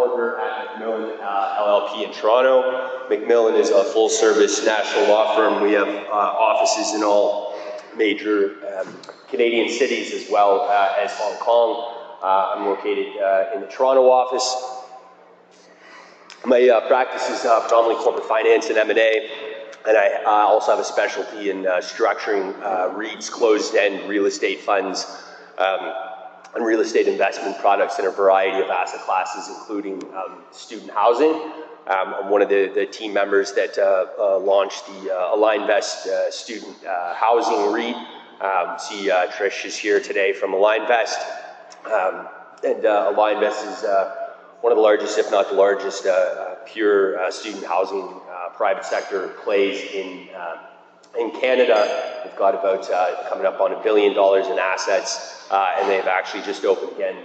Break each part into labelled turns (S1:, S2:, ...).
S1: partner at McMillan LLP in Toronto. McMillan is a full-service national law firm. We have offices in all major Canadian cities as well as Hong Kong. I'm located in the Toronto office. My practice is predominantly corporate finance and M&A, and I also have a specialty in structuring REITs, closed-end real estate funds, and real estate investment products in a variety of asset classes, including student housing. I'm one of the team members that launched the AlignVest student housing REIT. See Trish is here today from AlignVest. And AlignVest is one of the largest, if not the largest, pure student housing private sector plays in Canada. They've got about coming up on $1 billion in assets, and they've actually just opened again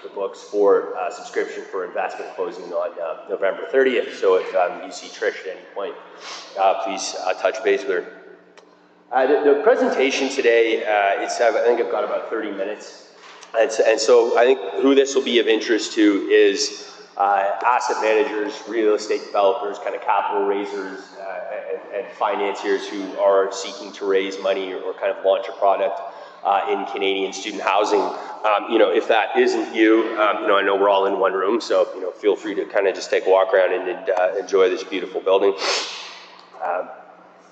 S1: the books for subscription for investment closing on November 30th. So if you see Trish at any point, please touch base with her. The presentation today, I think I've got about 30 minutes. And so I think who this will be of interest to is asset managers, real estate developers, kind of capital raisers, and financiers who are seeking to raise money or kind of launch a product in Canadian student housing. If that isn't you, I know we're all in one room, so feel free to kind of just take a walk around and enjoy this beautiful building.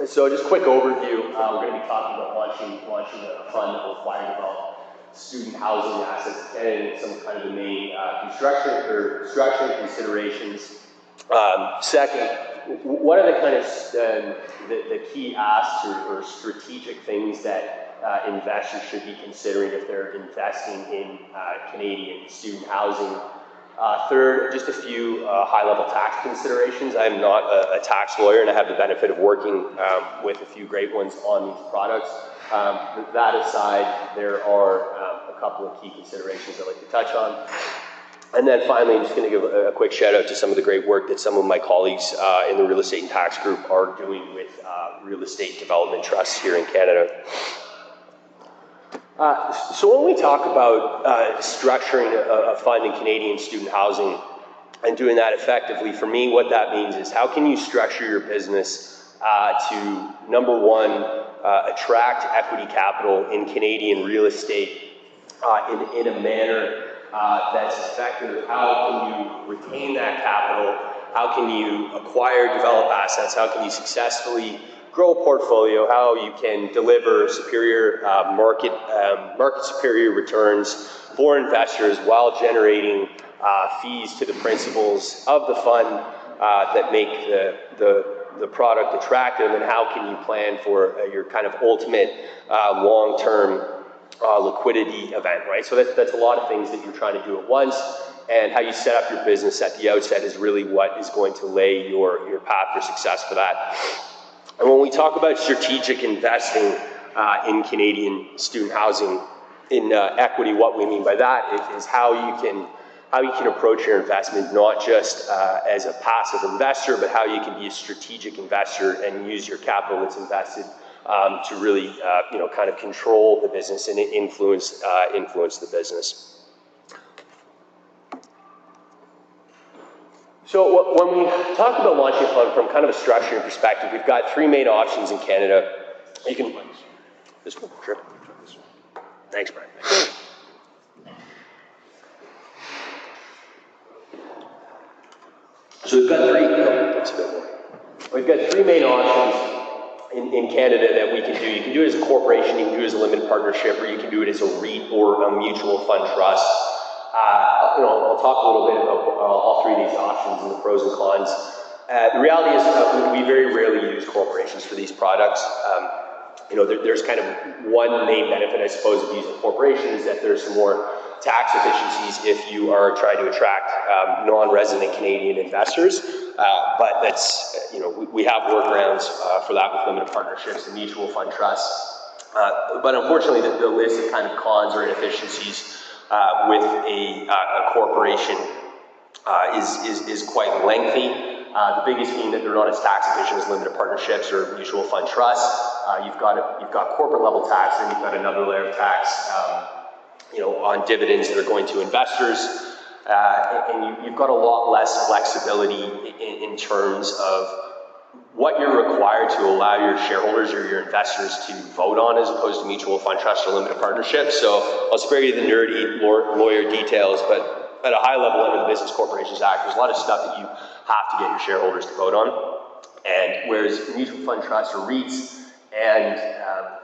S1: So just a quick overview. We're going to be talking about launching a fund that will acquire and develop student housing assets and some kind of the main structuring considerations. Second, what are the kind of the key asks or strategic things that investors should be considering if they're investing in Canadian student housing? Third, just a few high-level tax considerations. I'm not a tax lawyer, and I have the benefit of working with a few great ones on these products. That aside, there are a couple of key considerations I'd like to touch on. And then finally, I'm just going to give a quick shout out to some of the great work that some of my colleagues in the real estate and tax group are doing with real estate development trusts here in Canada. So when we talk about structuring a fund in Canadian student housing and doing that effectively, for me, what that means is how can you structure your business to, number one, attract equity capital in Canadian real estate in a manner that's effective? How can you retain that capital? How can you acquire, develop assets? How can you successfully grow a portfolio? How you can deliver superior market superior returns for investors while generating fees to the principals of the fund that make the product attractive, and how can you plan for your kind of ultimate long-term liquidity event, right? So that's a lot of things that you're trying to do at once, and how you set up your business at the outset is really what is going to lay your path for success for that. And when we talk about strategic investing in Canadian student housing in equity, what we mean by that is how you can approach your investment, not just as a passive investor, but how you can be a strategic investor and use your capital that's invested to really kind of control the business and influence the business. So when we talk about launching a fund from kind of a structuring perspective, we've got three main options in Canada. You can, this one, sure. Thanks, Brian. So we've got three main options in Canada that we can do. You can do it as a corporation, you can do it as a limited partnership, or you can do it as a REIT or a mutual fund trust. I'll talk a little bit about all three of these options and the pros and cons. The reality is we very rarely use corporations for these products. There's kind of one main benefit, I suppose, of using a corporation is that there's some more tax efficiencies if you are trying to attract non-resident Canadian investors. But that's, we have workarounds for that with limited partnerships and mutual fund trusts. But unfortunately, the list of kind of cons or inefficiencies with a corporation is quite lengthy. The biggest being that they're not as tax efficient as limited partnerships or mutual fund trusts. You've got corporate level tax, and you've got another layer of tax, on dividends that are going to investors. and you've got a lot less flexibility in terms of what you're required to allow your shareholders or your investors to vote on, as opposed to mutual fund trust or limited partnership. So I'll spare you the nerdy lawyer details, but at a high level under the Business Corporations Act, there's a lot of stuff that you have to get your shareholders to vote on. And whereas mutual fund trusts or REITs and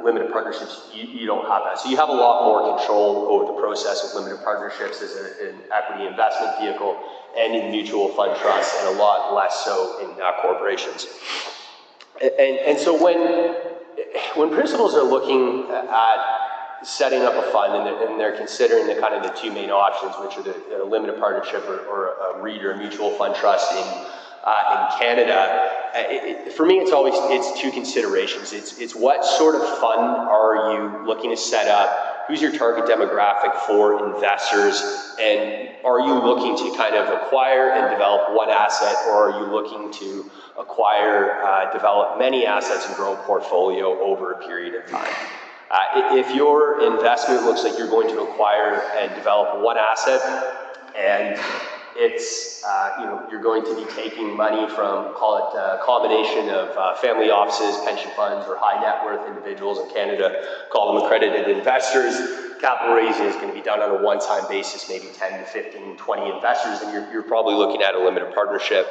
S1: limited partnerships, you don't have that. So you have a lot more control over the process of limited partnerships as an equity investment vehicle and in mutual fund trusts, and a lot less so in corporations. And so when principals are looking at setting up a fund and they're considering the kind of the two main options, which are the limited partnership or a REIT or a mutual fund trust in Canada, for me, it's two considerations. It's what sort of fund are you looking to set up? Who's your target demographic for investors? And are you looking to kind of acquire and develop one asset, or are you looking to acquire, develop many assets and grow a portfolio over a period of time? If your investment looks like you're going to acquire and develop one asset, and it's, you're going to be taking money from, call it a combination of family offices, pension funds, or high net worth individuals in Canada, call them accredited investors. Capital raising is going to be done on a one-time basis, maybe 10 to 15, 20 investors, and you're probably looking at a limited partnership.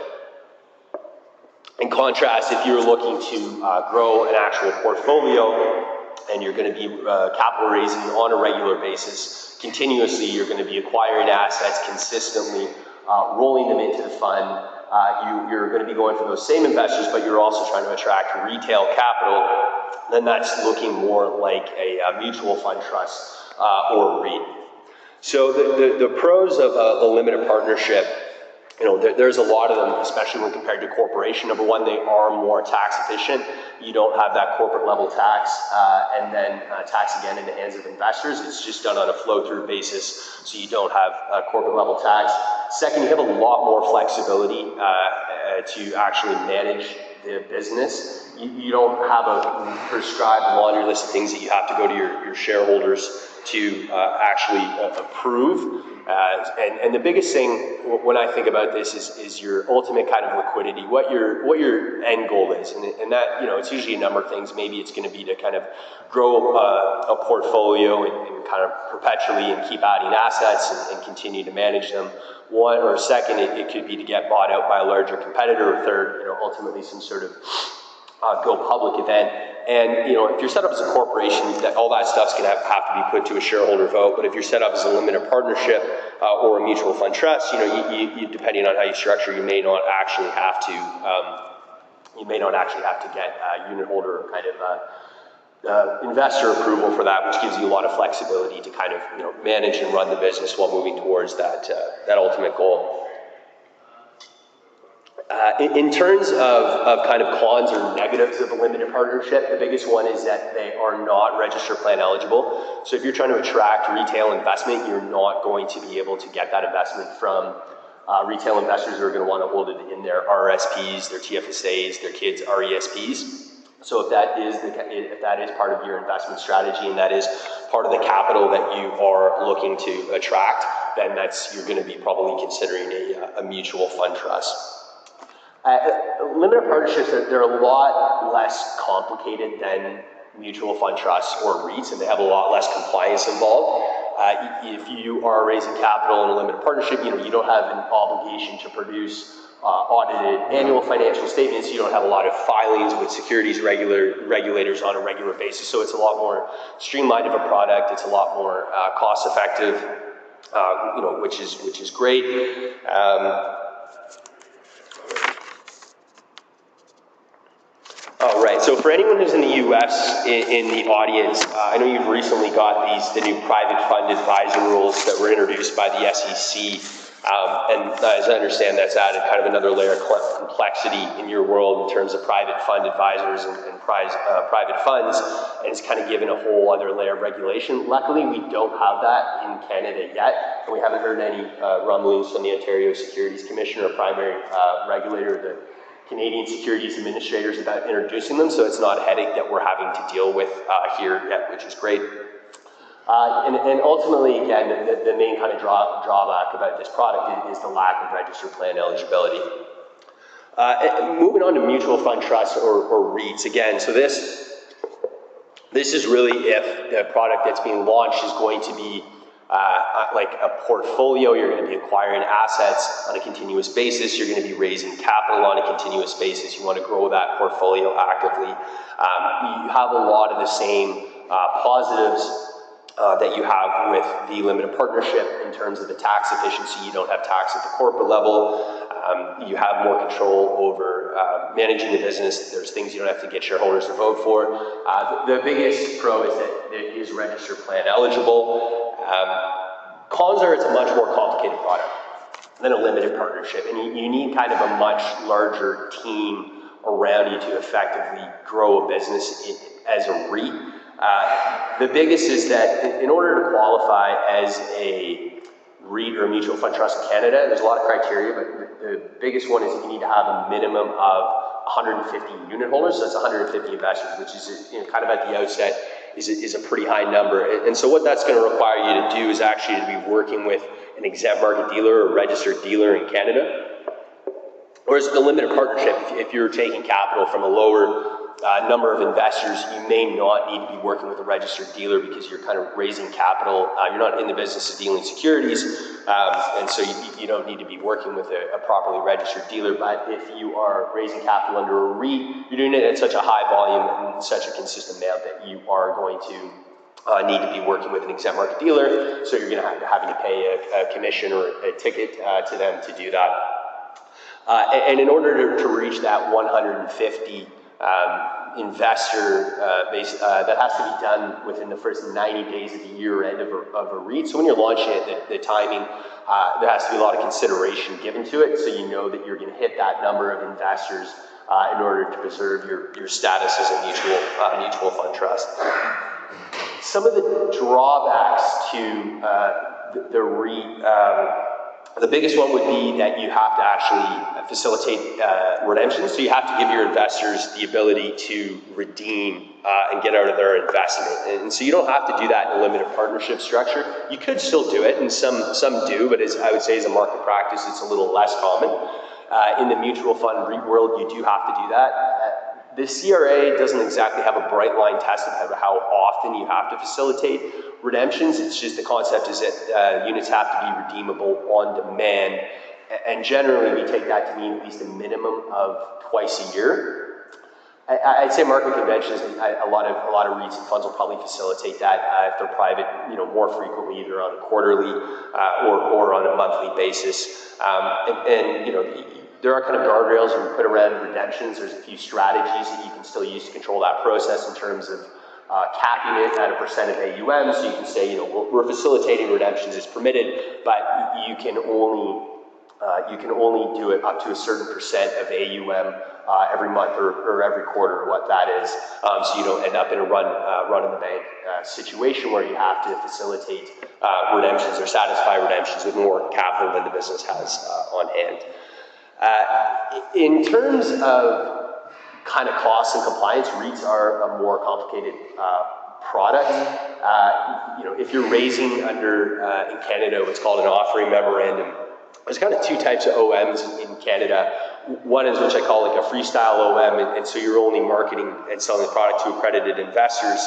S1: In contrast, if you're looking to grow an actual portfolio and you're going to be capital raising on a regular basis, continuously, you're going to be acquiring assets consistently, rolling them into the fund. You're going to be going for those same investors, but you're also trying to attract retail capital. Then that's looking more like a mutual fund trust or REIT. So the pros of a limited partnership, there's a lot of them, especially when compared to corporation. Number one, they are more tax efficient. You don't have that corporate level tax and then tax again in the hands of investors. It's just done on a flow-through basis, so you don't have corporate level tax. Second, you have a lot more flexibility to actually manage the business. You don't have a prescribed laundry list of things that you have to go to your shareholders to actually approve. And the biggest thing when I think about this is your ultimate kind of liquidity, what your end goal is, and that, it's usually a number of things. Maybe it's going to be to kind of grow a portfolio and kind of perpetually and keep adding assets and continue to manage them. One, or second, it could be to get bought out by a larger competitor. Or third, ultimately some sort of go public event. And if you're set up as a corporation, all that stuff's going to have to be put to a shareholder vote. But if you're set up as a limited partnership or a mutual fund trust, you depending on how you structure, you may not actually have to. Get unit holder kind of investor approval for that, which gives you a lot of flexibility to kind of manage and run the business while moving towards that ultimate goal. In terms of kind of cons or negatives of a limited partnership, the biggest one is that they are not register plan eligible. So if you're trying to attract retail investment, you're not going to be able to get that investment from retail investors who are going to want to hold it in their RSPs, their TFSAs, their kids' RESPs. So if that is part of your investment strategy and that is part of the capital that you are looking to attract, then you're going to be probably considering a mutual fund trust. Limited partnerships, they're a lot less complicated than mutual fund trusts or REITs, and they have a lot less compliance involved. If you are raising capital in a limited partnership, you don't have an obligation to produce audited annual financial statements. You don't have a lot of filings with securities regulators on a regular basis, so it's a lot more streamlined of a product. It's a lot more cost effective, which is great. All right, so for anyone who's in the US in the audience, I know you've recently got the new private fund advisor rules that were introduced by the SEC. And as I understand, that's added kind of another layer of complexity in your world in terms of private fund advisors and private funds, and it's kind of given a whole other layer of regulation. Luckily, we don't have that in Canada yet, and we haven't heard any rumblings from the Ontario Securities Commission or primary regulator, the Canadian Securities Administrators, about introducing them, so it's not a headache that we're having to deal with here yet, which is great. And ultimately, again, the main kind of drawback about this product is the lack of registered plan eligibility. Moving on to mutual fund trusts or REITs, again, so this is really if the product that's being launched is going to be like a portfolio. You're going to be acquiring assets on a continuous basis. You're going to be raising capital on a continuous basis. You want to grow that portfolio actively. You have a lot of the same positives that you have with the limited partnership in terms of the tax efficiency. You don't have tax at the corporate level. You have more control over managing the business. There's things you don't have to get shareholders to vote for. The biggest pro is that it is registered plan eligible. Cons are it's a much more complicated product than a limited partnership, and you need kind of a much larger team around you to effectively grow a business as a REIT. The biggest is that in order to qualify as a REIT or a mutual fund trust in Canada, there's a lot of criteria, but the biggest one is you need to have a minimum of 150 unit holders, so that's 150 investors, which is kind of at the outset is a pretty high number. And so what that's going to require you to do is actually to be working with an exempt market dealer or registered dealer in Canada. Whereas the limited partnership, if you're taking capital from a lower number of investors, you may not need to be working with a registered dealer because you're kind of raising capital. You're not in the business of dealing securities, and so you don't need to be working with a properly registered dealer. But if you are raising capital under a REIT, you're doing it at such a high volume and such a consistent amount that you are going to need to be working with an exempt market dealer, so you're going to have to pay a commission or a ticket to them to do that. And in order to reach that 150 investor base, that has to be done within the first 90 days of the year end of a REIT. So when you're launching it, the timing, there has to be a lot of consideration given to it, so you know that you're going to hit that number of investors in order to preserve your status as a mutual fund trust. Some of the drawbacks to the REIT, the biggest one would be that you have to actually facilitate redemption. So you have to give your investors the ability to redeem and get out of their investment. And so you don't have to do that in a limited partnership structure. You could still do it, and some do, but I would say as a market practice, it's a little less common. In the mutual fund REIT world, you do have to do that. The CRA doesn't exactly have a bright line test about how often you have to facilitate redemptions. It's just the concept is that units have to be redeemable on demand, and generally we take that to mean at least a minimum of twice a year. I'd say market conventions, a lot of REITs and funds will probably facilitate that if they're private, more frequently, either on a quarterly or on a monthly basis. There are kind of guardrails you can put around redemptions. There's a few strategies that you can still use to control that process in terms of capping it at a percent of AUM. So you can say, we're facilitating redemptions as permitted, but you can only do it up to a certain percent of AUM every month or every quarter, or what that is. So you don't end up in a run in the bank situation where you have to facilitate redemptions or satisfy redemptions with more capital than the business has on hand. In terms of kind of costs and compliance, REITs are a more complicated product. If you're raising under, in Canada, what's called an offering memorandum, there's kind of two types of OMs in Canada. One is which I call like a freestyle OM, and so you're only marketing and selling the product to accredited investors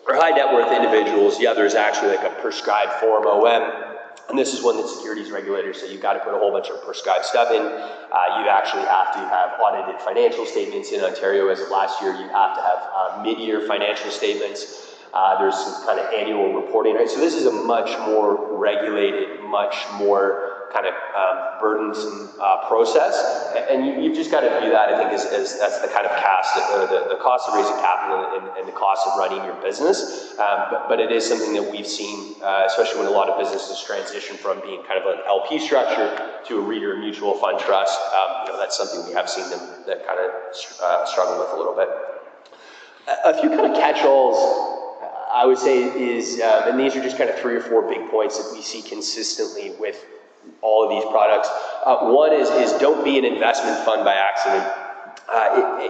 S1: or high net worth individuals. The other is actually like a prescribed form OM. And this is one that securities regulators say you've got to put a whole bunch of prescribed stuff in. You actually have to have audited financial statements in Ontario. As of last year, you have to have mid-year financial statements. There's some kind of annual reporting, right? So this is a much more regulated, much more kind of burdensome process. And you've just got to view that, I think, as that's the kind of the cost of raising capital and the cost of running your business. But it is something that we've seen, especially when a lot of businesses transition from being kind of an LP structure to a REIT or a mutual fund trust. That's something we have seen them that kind of struggle with a little bit. A few kind of catch-alls I would say is, and these are just kind of 3 or 4 big points that we see consistently with all of these products. One is don't be an investment fund by accident.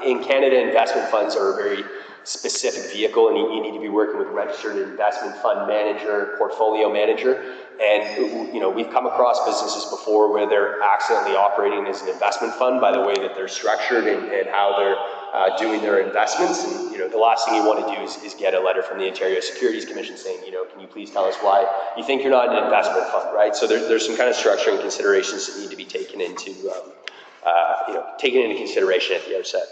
S1: In Canada, investment funds are a very specific vehicle, and you need to be working with a registered investment fund manager, portfolio manager. And we've come across businesses before where they're accidentally operating as an investment fund by the way that they're structured and how they're doing their investments. And the last thing you want to do is get a letter from the Ontario Securities Commission saying, can you please tell us why you think you're not an investment fund, right? So there's some kind of structuring considerations that need to be taken into consideration at the outset.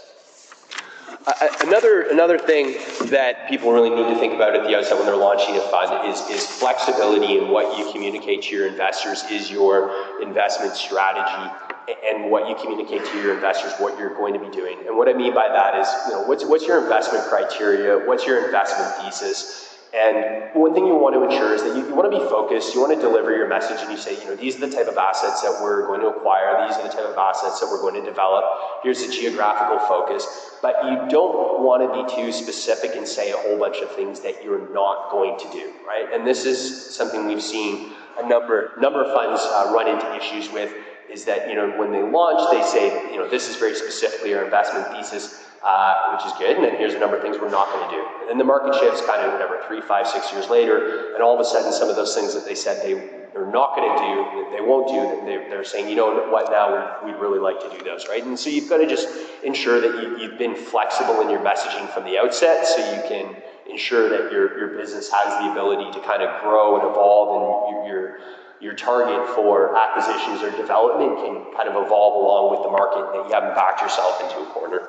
S1: Another thing that people really need to think about at the outset when they're launching a fund is flexibility in what you communicate to your investors is your investment strategy, and what you communicate to your investors what you're going to be doing. And what I mean by that is, what's your investment criteria, what's your investment thesis? And one thing you want to ensure is that you want to be focused, you want to deliver your message, and you say, these are the type of assets that we're going to acquire, these are the type of assets that we're going to develop, here's the geographical focus. But you don't want to be too specific and say a whole bunch of things that you're not going to do, right? And this is something we've seen a number of funds run into issues with, is that, when they launch, they say, this is very specifically our investment thesis, which is good, and then here's a number of things we're not going to do. And then the market shifts kind of 3, 5, 6 years later, and all of a sudden some of those things that they said they're not going to do, they won't do, they're saying, what, now we'd really like to do those, right? And so you've got to just ensure that you've been flexible in your messaging from the outset, so you can ensure that your business has the ability to kind of grow and evolve, and your target for acquisitions or development can kind of evolve along with the market, that you haven't backed yourself into a corner.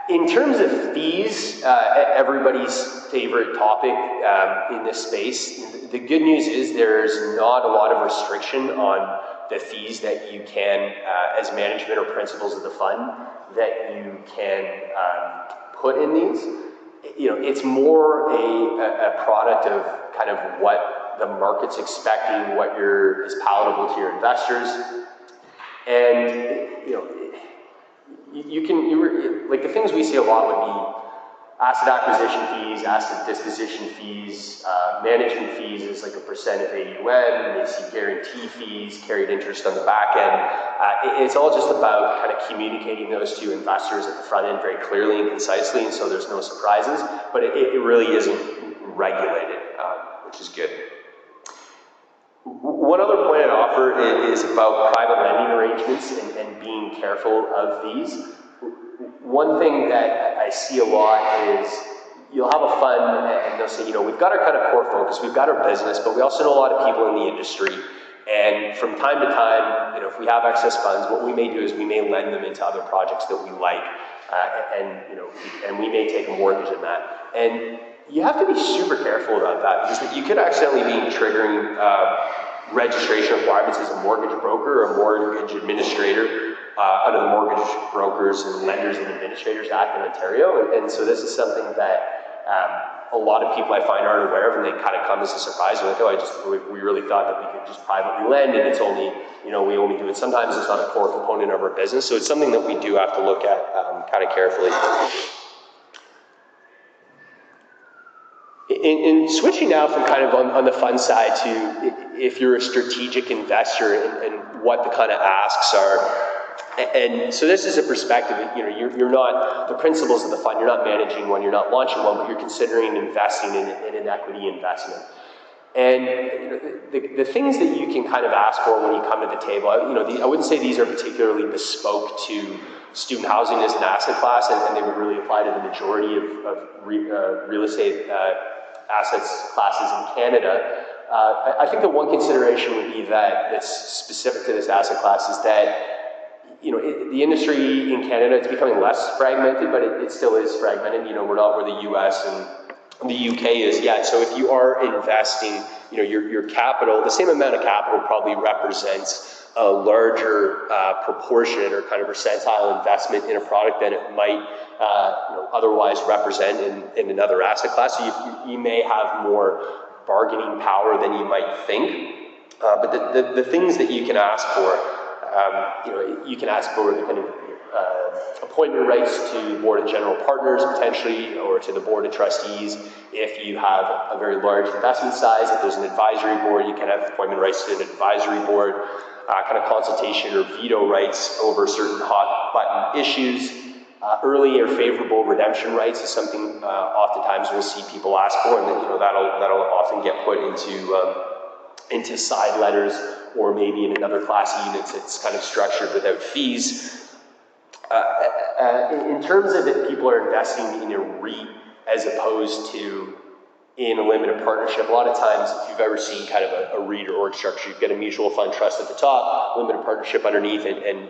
S1: In terms of fees, everybody's favorite topic in this space, the good news is there's not a lot of restriction on the fees that you can, as management or principals of the fund, that you can put in these. It's more a product of kind of what the market's expecting, what is palatable to your investors. And, like the things we see a lot would be asset acquisition fees, asset disposition fees, management fees is like a percent of AUM, you see guarantee fees, carried interest on the back end. It's all just about kind of communicating those to investors at the front end very clearly and concisely, and so there's no surprises, but it really isn't regulated, which is good. One other point I'd offer is about private lending arrangements and being careful of these. One thing that I see a lot is you'll have a fund and they'll say, we've got our kind of core focus, we've got our business, but we also know a lot of people in the industry. And from time to time, if we have excess funds, what we may do is we may lend them into other projects that we like, and we may take a mortgage in that. And you have to be super careful about that, because you could accidentally be triggering registration requirements as a mortgage broker or a mortgage administrator under the Mortgage Brokers and Lenders and Administrators Act in Ontario. And so this is something that a lot of people I find aren't aware of, and they kind of come as a surprise. They're like, we really thought that we could just privately lend, and it's only, we only do it. Sometimes it's not a core component of our business, so it's something that we do have to look at kind of carefully. In switching now from kind of on the fund side to if you're a strategic investor and what the kind of asks are. And so this is a perspective, you're not the principals of the fund, you're not managing one, you're not launching one, but you're considering investing in an equity investment. And the things that you can kind of ask for when you come to the table, I wouldn't say these are particularly bespoke to student housing as an asset class, and they would really apply to the majority of real estate assets classes in Canada. I think the one consideration would be that's specific to this asset class is that the industry in Canada, it's becoming less fragmented, but it still is fragmented. We're not where the US and the UK is yet. So if you are investing, your capital, the same amount of capital probably represents a larger proportion or kind of percentile investment in a product than it might otherwise represent in another asset class. So you may have more bargaining power than you might think. But the things that you can ask for, you can ask for the kind of appointment rights to the board of general partners potentially, or to the board of trustees. If you have a very large investment size, if there's an advisory board, you can have appointment rights to an advisory board, kind of consultation or veto rights over certain hot button issues. Early or favorable redemption rights is something oftentimes we'll see people ask for, and that'll often get put into side letters, or maybe in another class of units it's kind of structured without fees. In terms of if people are investing in a REIT as opposed to in a limited partnership, a lot of times, if you've ever seen kind of a REIT or org structure, you've got a mutual fund trust at the top, limited partnership underneath, and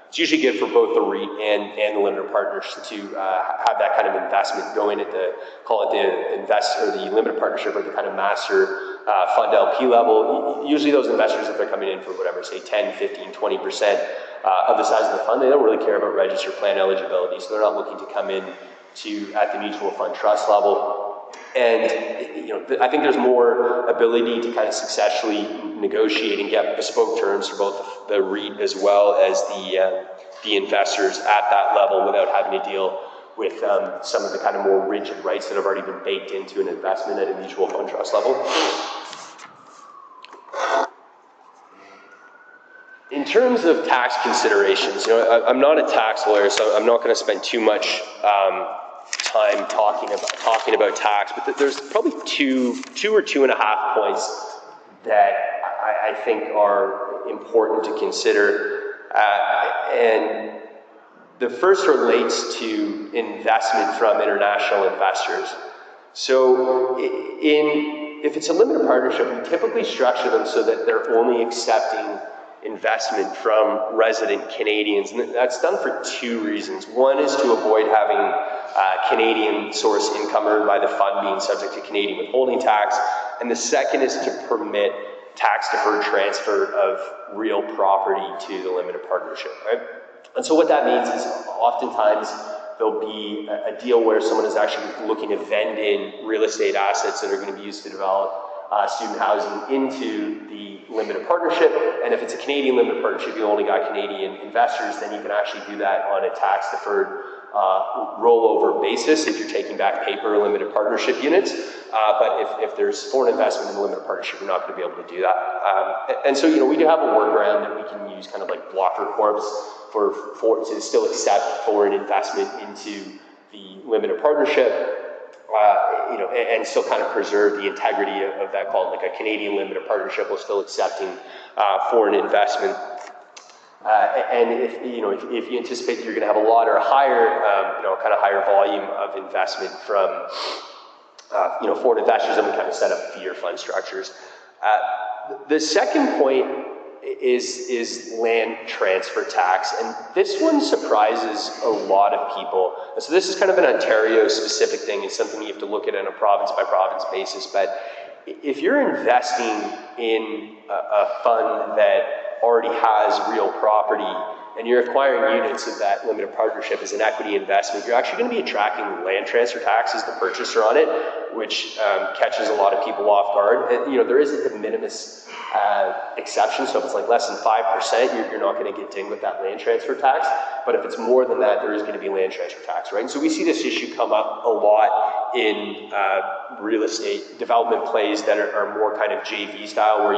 S1: it's usually good for both the REIT and the limited partners to have that kind of investment go in at the, call it the investor, the limited partnership, or the kind of master fund LP level. Usually those investors, if they're coming in for whatever, say 10, 15, 20% of the size of the fund, they don't really care about registered plan eligibility, so they're not looking to come in at the mutual fund trust level. And I think there's more ability to kind of successfully negotiate and get bespoke terms for both the REIT as well as the investors at that level without having to deal with some of the kind of more rigid rights that have already been baked into an investment at a mutual fund trust level. In terms of tax considerations, I'm not a tax lawyer, so I'm not going to spend too much time talking about tax, but there's probably two or 2.5 points that I think are important to consider, and the first relates to investment from international investors. So if it's a limited partnership, we typically structure them so that they're only accepting investment from resident Canadians, and that's done for 2 reasons. One is to avoid having Canadian source income earned by the fund being subject to Canadian withholding tax, and the second is to permit tax-deferred transfer of real property to the limited partnership, right? And so what that means is oftentimes there'll be a deal where someone is actually looking to vend in real estate assets that are going to be used to develop student housing into the limited partnership, and if it's a Canadian limited partnership, you only got Canadian investors, then you can actually do that on a tax-deferred rollover basis if you're taking back paper limited partnership units. But if there's foreign investment in the limited partnership, you're not going to be able to do that. And so, we do have a workaround that we can use, kind of like blocker corps, to still accept foreign investment into the limited partnership. And still kind of preserve the integrity of that, called like a Canadian limited partnership while still accepting foreign investment. And if you anticipate that you're going to have a lot or a higher, kind of higher volume of investment from, foreign investors, then we kind of set up feeder fund structures. The second point is land transfer tax, and this one surprises a lot of people. So this is kind of an Ontario-specific thing. It's something you have to look at on a province-by-province basis, but if you're investing in a fund that already has real property and you're acquiring units of that limited partnership as an equity investment, you're actually going to be attracting land transfer tax as the purchaser on it, which catches a lot of people off guard. And, there is a de minimis exception, so if it's like less than 5%, you're not going to get dinged with that land transfer tax. But if it's more than that, there is going to be land transfer tax, right? And so we see this issue come up a lot in real estate development plays that are more kind of JV style, where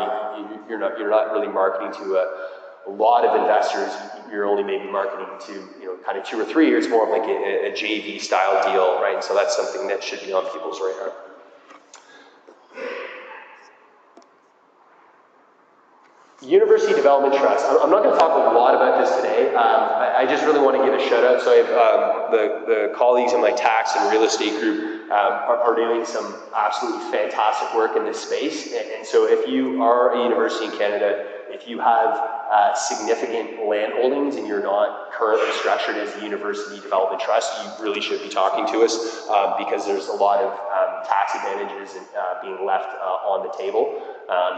S1: you're not really marketing to a lot of investors. You're only maybe marketing to kind of 2 or 3 years, more of like a JV style deal, right? And so that's something that should be on people's radar. University Development Trust. I'm not going to talk a lot about this today. I just really want to give a shout out. So I have the colleagues in my tax and real estate group are doing some absolutely fantastic work in this space. And so if you are a university in Canada, if you have significant land holdings and you're not currently structured as a university development trust, you really should be talking to us because there's a lot of tax advantages being left on the table.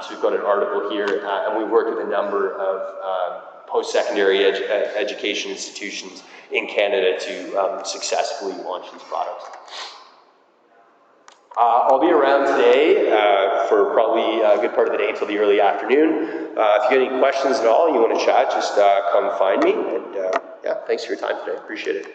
S1: So we've got an article here, and we worked with a number of post-secondary education institutions in Canada to successfully launch these products. I'll be around today for probably a good part of the day until the early afternoon. If you have any questions at all, you want to chat, just come find me. And yeah, thanks for your time today. Appreciate it.